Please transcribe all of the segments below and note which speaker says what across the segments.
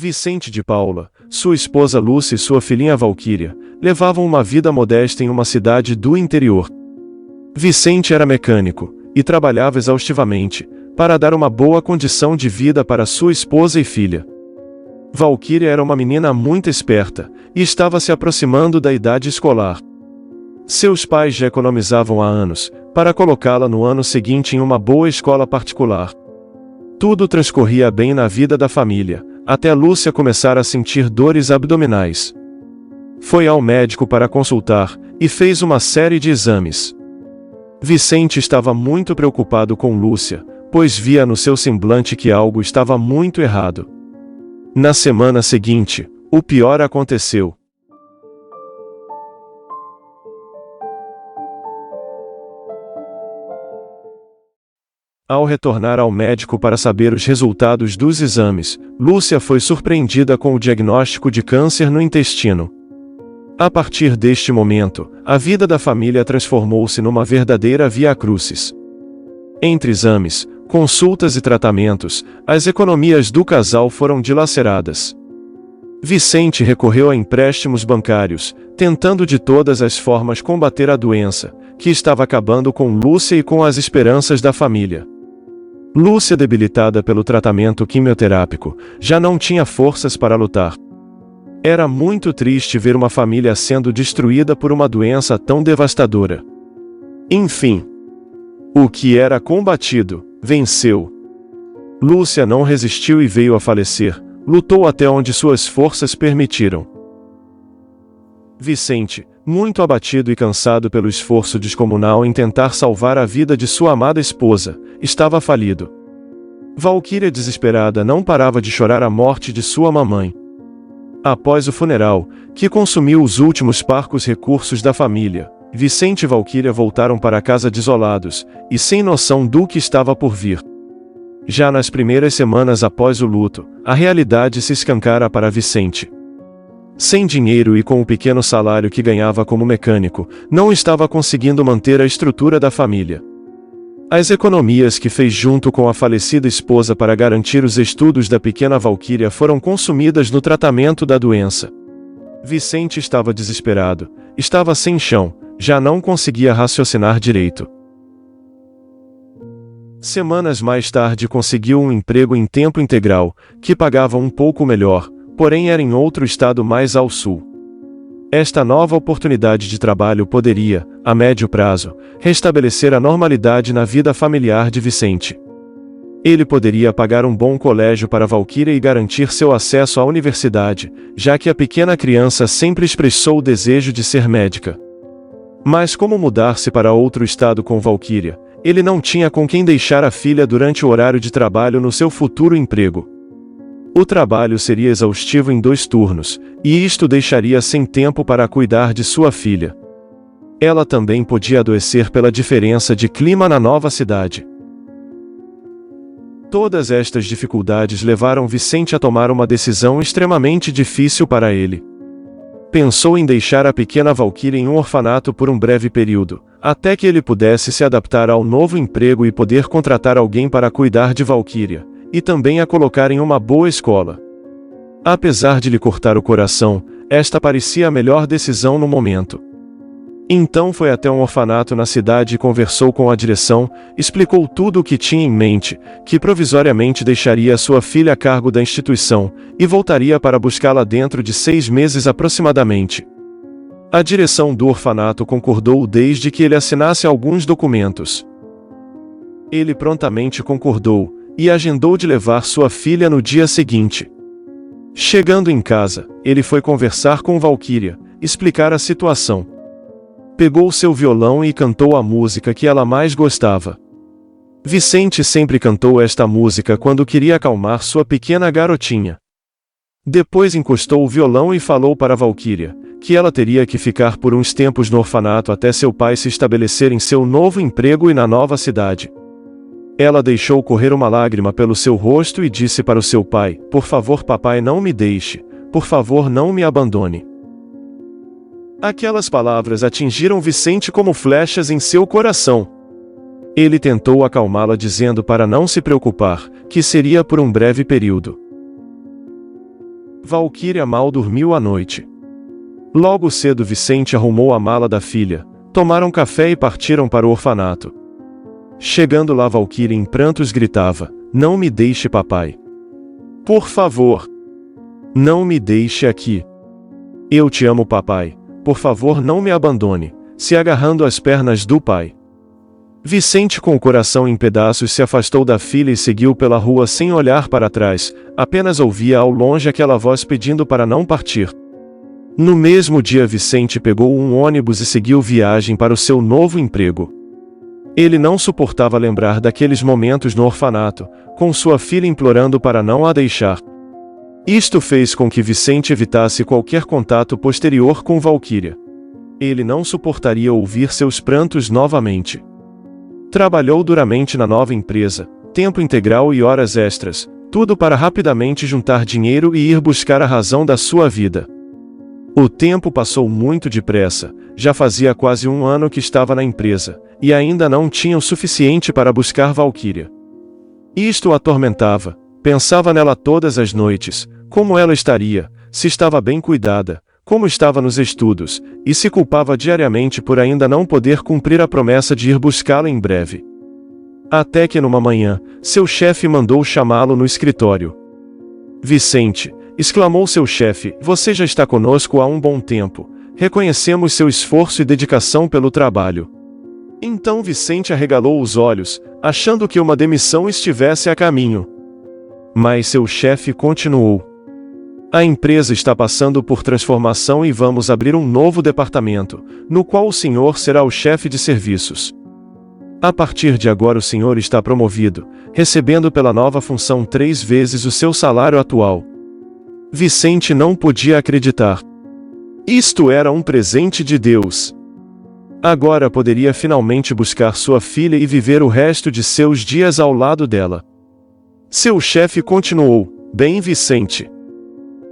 Speaker 1: Vicente de Paula, sua esposa Lúcia e sua filhinha Valquíria, levavam uma vida modesta em uma cidade do interior. Vicente era mecânico, e trabalhava exaustivamente, para dar uma boa condição de vida para sua esposa e filha. Valquíria era uma menina muito esperta, e estava se aproximando da idade escolar. Seus pais já economizavam há anos, para colocá-la no ano seguinte em uma boa escola particular. Tudo transcorria bem na vida da família, até Lúcia começar a sentir dores abdominais. Foi ao médico para consultar, e fez uma série de exames. Vicente estava muito preocupado com Lúcia, pois via no seu semblante que algo estava muito errado. Na semana seguinte, o pior aconteceu. Ao retornar ao médico para saber os resultados dos exames, Lúcia foi surpreendida com o diagnóstico de câncer no intestino. A partir deste momento, a vida da família transformou-se numa verdadeira via crucis. Entre exames, consultas e tratamentos, as economias do casal foram dilaceradas. Vicente recorreu a empréstimos bancários, tentando de todas as formas combater a doença, que estava acabando com Lúcia e com as esperanças da família. Lúcia, debilitada pelo tratamento quimioterápico, já não tinha forças para lutar. Era muito triste ver uma família sendo destruída por uma doença tão devastadora. Enfim, o que era combatido, venceu. Lúcia não resistiu e veio a falecer, lutou até onde suas forças permitiram. Vicente, muito abatido e cansado pelo esforço descomunal em tentar salvar a vida de sua amada esposa, estava falido. Valquíria, desesperada, não parava de chorar a morte de sua mamãe. Após o funeral, que consumiu os últimos parcos recursos da família, Vicente e Valquíria voltaram para casa desolados, e sem noção do que estava por vir. Já nas primeiras semanas após o luto, a realidade se escancara para Vicente. Sem dinheiro e com o pequeno salário que ganhava como mecânico, não estava conseguindo manter a estrutura da família. As economias que fez junto com a falecida esposa para garantir os estudos da pequena Valquíria foram consumidas no tratamento da doença. Vicente estava desesperado, estava sem chão, já não conseguia raciocinar direito. Semanas mais tarde conseguiu um emprego em tempo integral, que pagava um pouco melhor, porém era em outro estado mais ao sul. Esta nova oportunidade de trabalho poderia, a médio prazo, restabelecer a normalidade na vida familiar de Vicente. Ele poderia pagar um bom colégio para Valquíria e garantir seu acesso à universidade, já que a pequena criança sempre expressou o desejo de ser médica. Mas como mudar-se para outro estado com Valquíria? Ele não tinha com quem deixar a filha durante o horário de trabalho no seu futuro emprego. O trabalho seria exaustivo em 2 turnos, e isto deixaria sem tempo para cuidar de sua filha. Ela também podia adoecer pela diferença de clima na nova cidade. Todas estas dificuldades levaram Vicente a tomar uma decisão extremamente difícil para ele. Pensou em deixar a pequena Valquíria em um orfanato por um breve período, até que ele pudesse se adaptar ao novo emprego e poder contratar alguém para cuidar de Valquíria, e também a colocar em uma boa escola. Apesar de lhe cortar o coração, esta parecia a melhor decisão no momento. Então foi até um orfanato na cidade e conversou com a direção, explicou tudo o que tinha em mente, que provisoriamente deixaria sua filha a cargo da instituição, e voltaria para buscá-la dentro de 6 meses aproximadamente. A direção do orfanato concordou desde que ele assinasse alguns documentos. Ele prontamente concordou, e agendou de levar sua filha no dia seguinte. Chegando em casa, ele foi conversar com Valquíria, explicar a situação. Pegou seu violão e cantou a música que ela mais gostava. Vicente sempre cantou esta música quando queria acalmar sua pequena garotinha. Depois encostou o violão e falou para Valquíria, que ela teria que ficar por uns tempos no orfanato até seu pai se estabelecer em seu novo emprego e na nova cidade. Ela deixou correr uma lágrima pelo seu rosto e disse para o seu pai: "Por favor, papai, não me deixe. Por favor, não me abandone." Aquelas palavras atingiram Vicente como flechas em seu coração. Ele tentou acalmá-la dizendo para não se preocupar, que seria por um breve período. Valquíria mal dormiu à noite. Logo cedo Vicente arrumou a mala da filha, tomaram café e partiram para o orfanato. Chegando lá Valquíria em prantos gritava: "Não me deixe, papai. Por favor. Não me deixe aqui. Eu te amo, papai. Por favor, não me abandone", se agarrando às pernas do pai. Vicente, com o coração em pedaços, se afastou da filha e seguiu pela rua sem olhar para trás, apenas ouvia ao longe aquela voz pedindo para não partir. No mesmo dia Vicente pegou um ônibus e seguiu viagem para o seu novo emprego. Ele não suportava lembrar daqueles momentos no orfanato, com sua filha implorando para não a deixar. Isto fez com que Vicente evitasse qualquer contato posterior com Valquíria. Ele não suportaria ouvir seus prantos novamente. Trabalhou duramente na nova empresa, tempo integral e horas extras, tudo para rapidamente juntar dinheiro e ir buscar a razão da sua vida. O tempo passou muito depressa, já fazia quase um ano que estava na empresa, e ainda não tinha o suficiente para buscar Valquíria. Isto o atormentava, pensava nela todas as noites, como ela estaria, se estava bem cuidada, como estava nos estudos, e se culpava diariamente por ainda não poder cumprir a promessa de ir buscá-la em breve. Até que numa manhã, seu chefe mandou chamá-lo no escritório. "Vicente", exclamou seu chefe, "você já está conosco há um bom tempo. Reconhecemos seu esforço e dedicação pelo trabalho." Então Vicente arregalou os olhos, achando que uma demissão estivesse a caminho. Mas seu chefe continuou: "A empresa está passando por transformação e vamos abrir um novo departamento, no qual o senhor será o chefe de serviços. A partir de agora o senhor está promovido, recebendo pela nova função 3 vezes o seu salário atual." Vicente não podia acreditar. Isto era um presente de Deus. Agora poderia finalmente buscar sua filha e viver o resto de seus dias ao lado dela. Seu chefe continuou: "Bem, Vicente,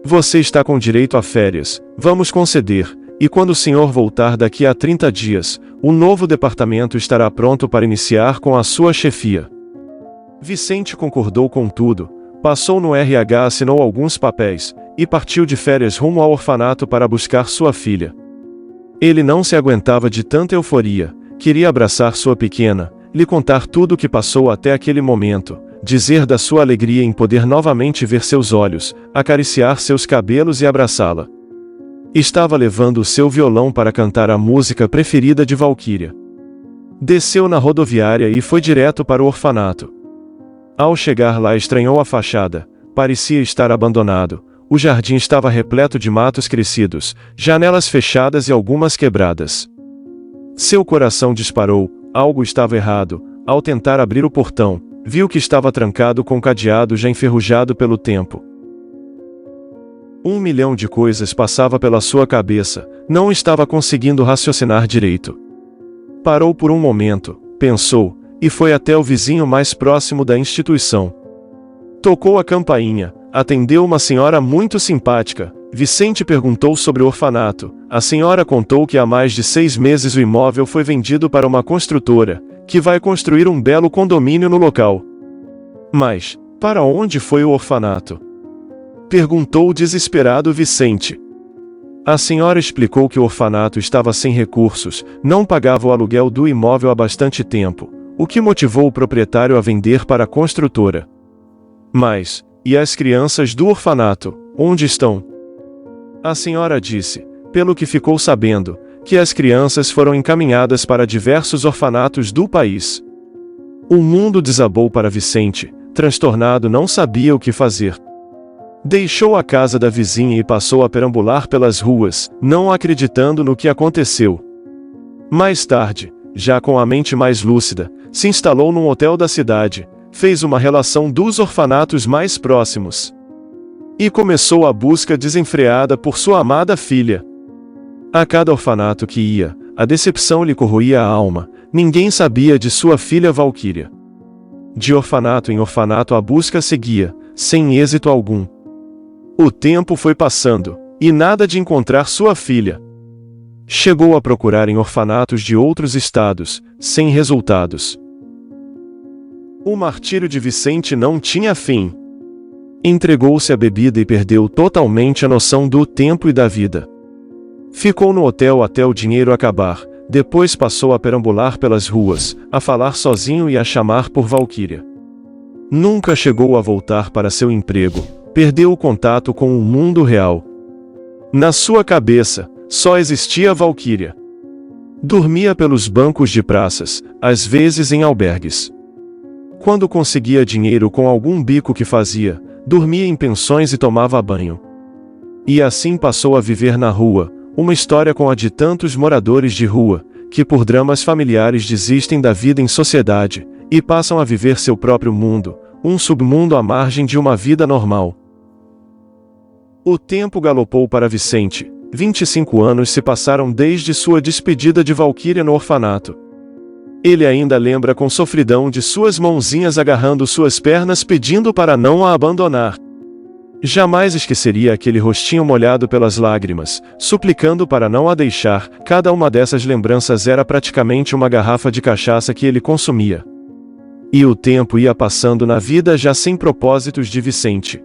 Speaker 1: você está com direito a férias, vamos conceder, e quando o senhor voltar daqui a 30 dias, o novo departamento estará pronto para iniciar com a sua chefia." Vicente concordou com tudo, passou no RH, assinou alguns papéis, e partiu de férias rumo ao orfanato para buscar sua filha. Ele não se aguentava de tanta euforia, queria abraçar sua pequena, lhe contar tudo o que passou até aquele momento, dizer da sua alegria em poder novamente ver seus olhos, acariciar seus cabelos e abraçá-la. Estava levando o seu violão para cantar a música preferida de Valquíria. Desceu na rodoviária e foi direto para o orfanato. Ao chegar lá estranhou a fachada, parecia estar abandonado, o jardim estava repleto de matos crescidos, janelas fechadas e algumas quebradas. Seu coração disparou, algo estava errado. Ao tentar abrir o portão, viu que estava trancado com o cadeado já enferrujado pelo tempo. 1 milhão de coisas passava pela sua cabeça, não estava conseguindo raciocinar direito. Parou por um momento, pensou, e foi até o vizinho mais próximo da instituição. Tocou a campainha, atendeu uma senhora muito simpática. Vicente perguntou sobre o orfanato. A senhora contou que há mais de 6 meses o imóvel foi vendido para uma construtora, que vai construir um belo condomínio no local. "Mas, para onde foi o orfanato?" perguntou desesperado Vicente. A senhora explicou que o orfanato estava sem recursos, não pagava o aluguel do imóvel há bastante tempo, o que motivou o proprietário a vender para a construtora. "Mas, e as crianças do orfanato, onde estão?" A senhora disse, pelo que ficou sabendo, que as crianças foram encaminhadas para diversos orfanatos do país. O mundo desabou para Vicente, transtornado, não sabia o que fazer. Deixou a casa da vizinha e passou a perambular pelas ruas, não acreditando no que aconteceu. Mais tarde, já com a mente mais lúcida, se instalou num hotel da cidade, fez uma relação dos orfanatos mais próximos. E começou a busca desenfreada por sua amada filha. A cada orfanato que ia, a decepção lhe corroía a alma, ninguém sabia de sua filha Valquíria. De orfanato em orfanato a busca seguia, sem êxito algum. O tempo foi passando, e nada de encontrar sua filha. Chegou a procurar em orfanatos de outros estados, sem resultados. O martírio de Vicente não tinha fim. Entregou-se à bebida e perdeu totalmente a noção do tempo e da vida. Ficou no hotel até o dinheiro acabar, depois passou a perambular pelas ruas, a falar sozinho e a chamar por Valquíria. Nunca chegou a voltar para seu emprego, perdeu o contato com o mundo real. Na sua cabeça, só existia Valquíria. Dormia pelos bancos de praças, às vezes em albergues. Quando conseguia dinheiro com algum bico que fazia, dormia em pensões e tomava banho. E assim passou a viver na rua, uma história com a de tantos moradores de rua, que por dramas familiares desistem da vida em sociedade, e passam a viver seu próprio mundo, um submundo à margem de uma vida normal. O tempo galopou para Vicente. 25 anos se passaram desde sua despedida de Valquíria no orfanato. Ele ainda lembra com sofridão de suas mãozinhas agarrando suas pernas pedindo para não a abandonar. Jamais esqueceria aquele rostinho molhado pelas lágrimas, suplicando para não a deixar. Cada uma dessas lembranças era praticamente uma garrafa de cachaça que ele consumia. E o tempo ia passando na vida já sem propósitos de Vicente.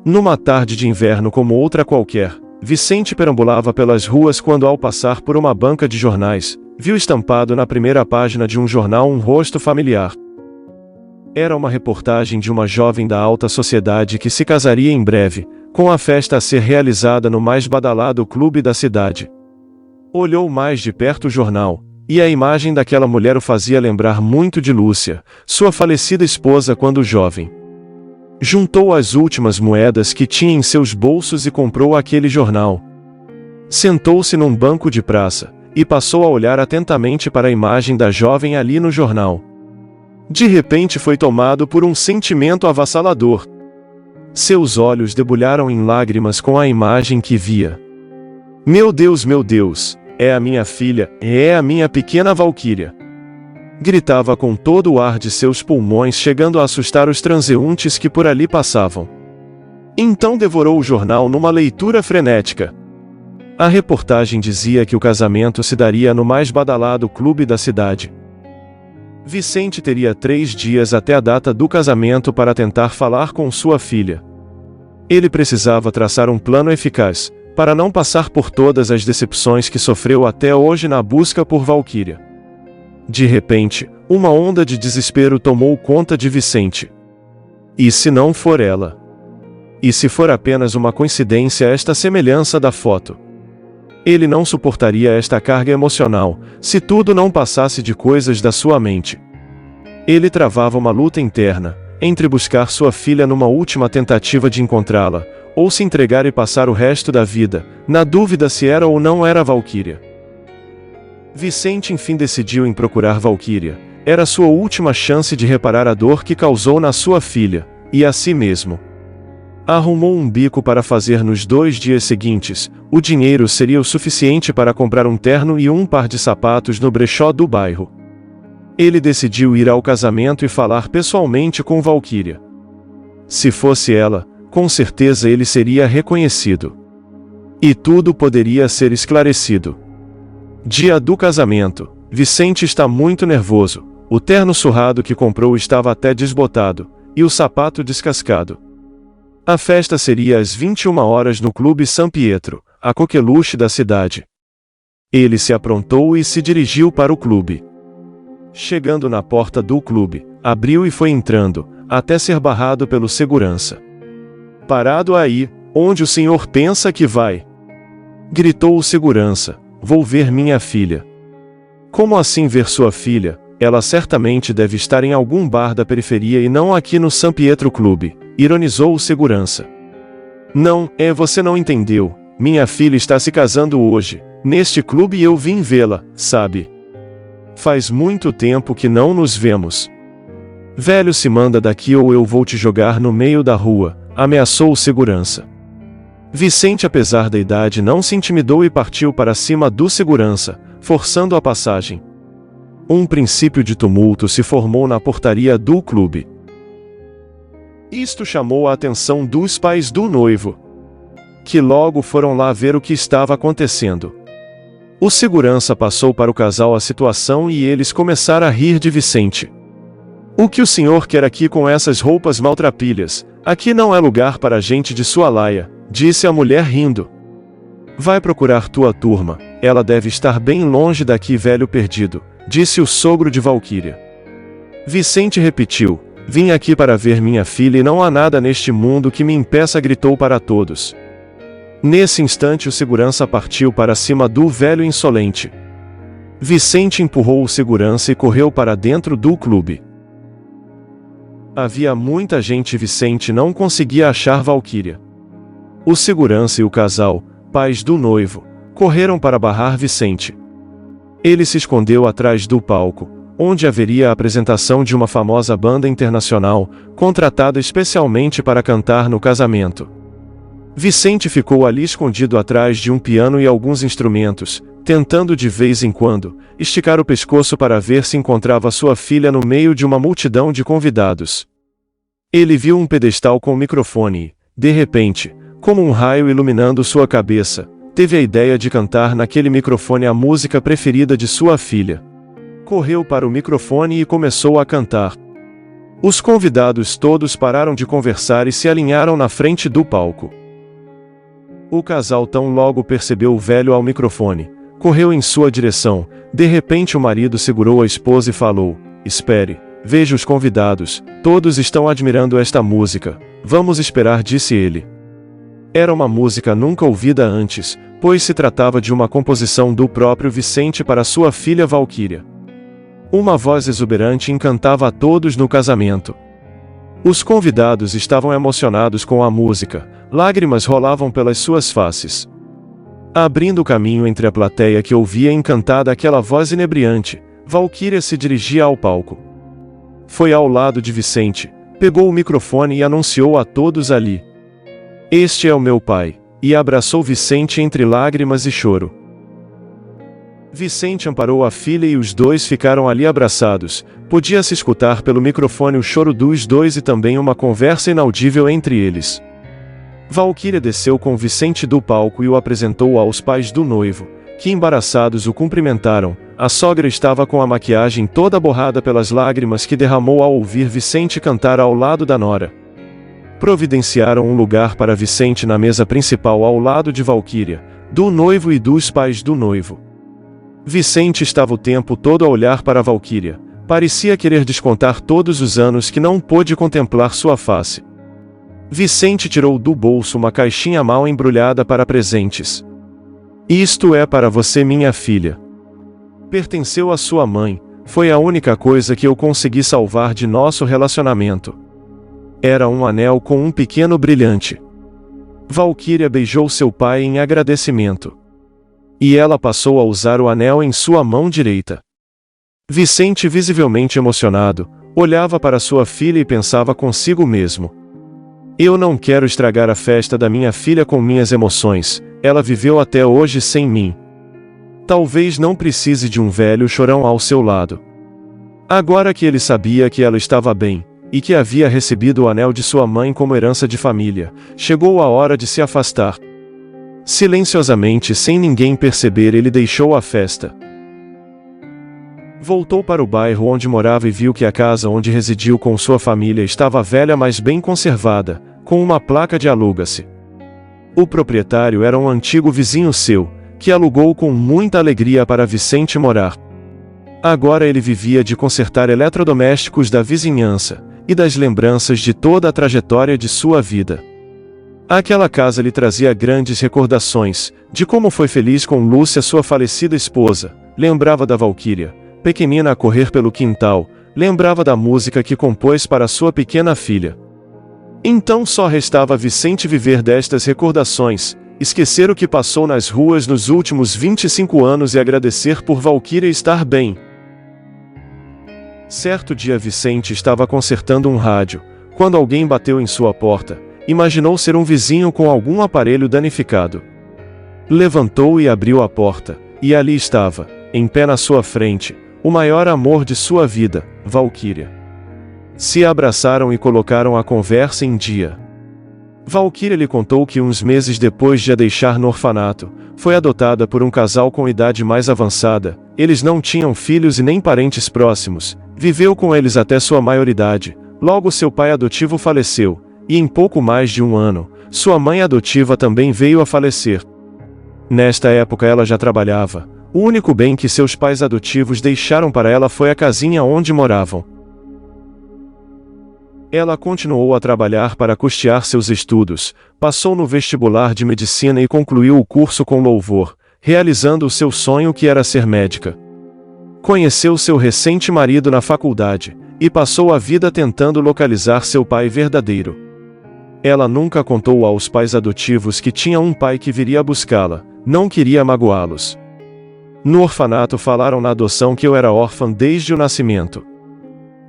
Speaker 1: Numa tarde de inverno como outra qualquer, Vicente perambulava pelas ruas quando, ao passar por uma banca de jornais, viu estampado na primeira página de um jornal um rosto familiar. Era uma reportagem de uma jovem da alta sociedade que se casaria em breve, com a festa a ser realizada no mais badalado clube da cidade. Olhou mais de perto o jornal, e a imagem daquela mulher o fazia lembrar muito de Lúcia, sua falecida esposa quando jovem. Juntou as últimas moedas que tinha em seus bolsos e comprou aquele jornal. Sentou-se num banco de praça, e passou a olhar atentamente para a imagem da jovem ali no jornal. De repente foi tomado por um sentimento avassalador. Seus olhos debulharam em lágrimas com a imagem que via. Meu Deus, é a minha filha, é a minha pequena Valquíria! Gritava com todo o ar de seus pulmões, chegando a assustar os transeuntes que por ali passavam. Então devorou o jornal numa leitura frenética. A reportagem dizia que o casamento se daria no mais badalado clube da cidade. Vicente teria 3 dias até a data do casamento para tentar falar com sua filha. Ele precisava traçar um plano eficaz, para não passar por todas as decepções que sofreu até hoje na busca por Valquíria. De repente, uma onda de desespero tomou conta de Vicente. E se não for ela? E se for apenas uma coincidência esta semelhança da foto? Ele não suportaria esta carga emocional, se tudo não passasse de coisas da sua mente. Ele travava uma luta interna, entre buscar sua filha numa última tentativa de encontrá-la, ou se entregar e passar o resto da vida, na dúvida se era ou não era Valquíria. Vicente enfim decidiu em procurar Valquíria. Era sua última chance de reparar a dor que causou na sua filha, e a si mesmo. Arrumou um bico para fazer nos 2 dias seguintes. O dinheiro seria o suficiente para comprar um terno e um par de sapatos no brechó do bairro. Ele decidiu ir ao casamento e falar pessoalmente com Valquíria. Se fosse ela, com certeza ele seria reconhecido. E tudo poderia ser esclarecido. Dia do casamento. Vicente está muito nervoso. O terno surrado que comprou estava até desbotado, e o sapato descascado. A festa seria às 21 horas no Clube San Pietro, a coqueluche da cidade. Ele se aprontou e se dirigiu para o clube. Chegando na porta do clube, abriu e foi entrando, até ser barrado pelo segurança. Parado aí, onde o senhor pensa que vai? Gritou o segurança. Vou ver minha filha. Como assim ver sua filha? Ela certamente deve estar em algum bar da periferia e não aqui no San Pietro Clube, ironizou o segurança. Não, você não entendeu. Minha filha está se casando hoje, neste clube e eu vim vê-la, sabe? Faz muito tempo que não nos vemos. Velho, se manda daqui ou eu vou te jogar no meio da rua, ameaçou o segurança. Vicente, apesar da idade, não se intimidou e partiu para cima do segurança, forçando a passagem. Um princípio de tumulto se formou na portaria do clube. Isto chamou a atenção dos pais do noivo, que logo foram lá ver o que estava acontecendo. O segurança passou para o casal a situação e eles começaram a rir de Vicente. O que o senhor quer aqui com essas roupas maltrapilhas? Aqui não é lugar para gente de sua laia, disse a mulher rindo. Vai procurar tua turma, ela deve estar bem longe daqui, velho perdido, disse o sogro de Valquíria. Vicente repetiu, vim aqui para ver minha filha e não há nada neste mundo que me impeça, gritou para todos. Nesse instante o segurança partiu para cima do velho insolente. Vicente empurrou o segurança e correu para dentro do clube. Havia muita gente e Vicente não conseguia achar Valquíria. O segurança e o casal, pais do noivo, correram para barrar Vicente. Ele se escondeu atrás do palco, onde haveria a apresentação de uma famosa banda internacional, contratada especialmente para cantar no casamento. Vicente ficou ali escondido atrás de um piano e alguns instrumentos, tentando de vez em quando esticar o pescoço para ver se encontrava sua filha no meio de uma multidão de convidados. Ele viu um pedestal com microfone e, de repente, como um raio iluminando sua cabeça, teve a ideia de cantar naquele microfone a música preferida de sua filha. Correu para o microfone e começou a cantar. Os convidados todos pararam de conversar e se alinharam na frente do palco. O casal tão logo percebeu o velho ao microfone, correu em sua direção. De repente o marido segurou a esposa e falou, espere, veja os convidados, todos estão admirando esta música, vamos esperar, disse ele. Era uma música nunca ouvida antes, pois se tratava de uma composição do próprio Vicente para sua filha Valquíria. Uma voz exuberante encantava a todos no casamento. Os convidados estavam emocionados com a música, lágrimas rolavam pelas suas faces. Abrindo caminho entre a plateia que ouvia encantada aquela voz inebriante, Valquíria se dirigia ao palco. Foi ao lado de Vicente, pegou o microfone e anunciou a todos ali. Este é o meu pai, e abraçou Vicente entre lágrimas e choro. Vicente amparou a filha e os dois ficaram ali abraçados. Podia-se escutar pelo microfone o choro dos dois e também uma conversa inaudível entre eles. Valquíria desceu com Vicente do palco e o apresentou aos pais do noivo, que embaraçados o cumprimentaram. A sogra estava com a maquiagem toda borrada pelas lágrimas que derramou ao ouvir Vicente cantar ao lado da nora. Providenciaram um lugar para Vicente na mesa principal ao lado de Valquíria, do noivo e dos pais do noivo. Vicente estava o tempo todo a olhar para Valquíria, parecia querer descontar todos os anos que não pôde contemplar sua face. Vicente tirou do bolso uma caixinha mal embrulhada para presentes. Isto é para você, minha filha. Pertenceu à sua mãe, foi a única coisa que eu consegui salvar de nosso relacionamento. Era um anel com um pequeno brilhante. Valquíria beijou seu pai em agradecimento. E ela passou a usar o anel em sua mão direita. Vicente, visivelmente emocionado, olhava para sua filha e pensava consigo mesmo. Eu não quero estragar a festa da minha filha com minhas emoções, ela viveu até hoje sem mim. Talvez não precise de um velho chorão ao seu lado. Agora que ele sabia que ela estava bem, e que havia recebido o anel de sua mãe como herança de família, chegou a hora de se afastar. Silenciosamente, sem ninguém perceber, ele deixou a festa. Voltou para o bairro onde morava e viu que a casa onde residiu com sua família estava velha, mas bem conservada, com uma placa de aluga-se. O proprietário era um antigo vizinho seu, que alugou com muita alegria para Vicente morar. Agora ele vivia de consertar eletrodomésticos da vizinhança, e das lembranças de toda a trajetória de sua vida. Aquela casa lhe trazia grandes recordações, de como foi feliz com Lúcia, sua falecida esposa, lembrava da Valquíria, pequenina a correr pelo quintal, lembrava da música que compôs para sua pequena filha. Então só restava a Vicente viver destas recordações, esquecer o que passou nas ruas nos últimos 25 anos e agradecer por Valquíria estar bem. Certo dia Vicente estava consertando um rádio, quando alguém bateu em sua porta. Imaginou ser um vizinho com algum aparelho danificado. Levantou e abriu a porta, e ali estava, em pé na sua frente, o maior amor de sua vida, Valquíria. Se abraçaram e colocaram a conversa em dia. Valquíria lhe contou que uns meses depois de a deixar no orfanato, foi adotada por um casal com idade mais avançada. Eles não tinham filhos e nem parentes próximos, Viveu com eles até sua maioridade, logo seu pai adotivo faleceu, e em pouco mais de um ano, sua mãe adotiva também veio a falecer. Nesta época ela já trabalhava. O único bem que seus pais adotivos deixaram para ela foi a casinha onde moravam. Ela continuou a trabalhar para custear seus estudos, passou no vestibular de medicina e concluiu o curso com louvor, realizando o seu sonho que era ser médica. Conheceu seu recente marido na faculdade, e passou a vida tentando localizar seu pai verdadeiro. Ela nunca contou aos pais adotivos que tinha um pai que viria buscá-la, não queria magoá-los. No orfanato falaram na adoção que eu era órfã desde o nascimento.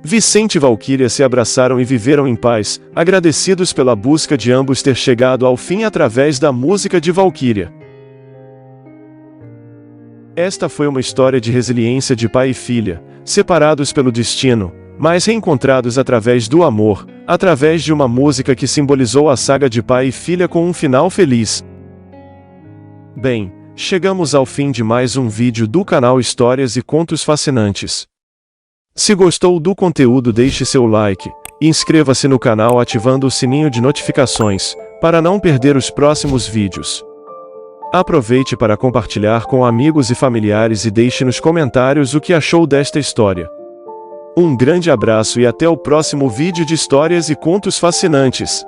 Speaker 1: Vicente e Valquíria se abraçaram e viveram em paz, agradecidos pela busca de ambos ter chegado ao fim através da música de Valquíria. Esta foi uma história de resiliência de pai e filha, separados pelo destino, mas reencontrados através do amor, através de uma música que simbolizou a saga de pai e filha com um final feliz. Bem, chegamos ao fim de mais um vídeo do canal Histórias e Contos Fascinantes. Se gostou do conteúdo, deixe seu like, e inscreva-se no canal ativando o sininho de notificações, para não perder os próximos vídeos. Aproveite para compartilhar com amigos e familiares e deixe nos comentários o que achou desta história. Um grande abraço e até o próximo vídeo de Histórias e Contos Fascinantes.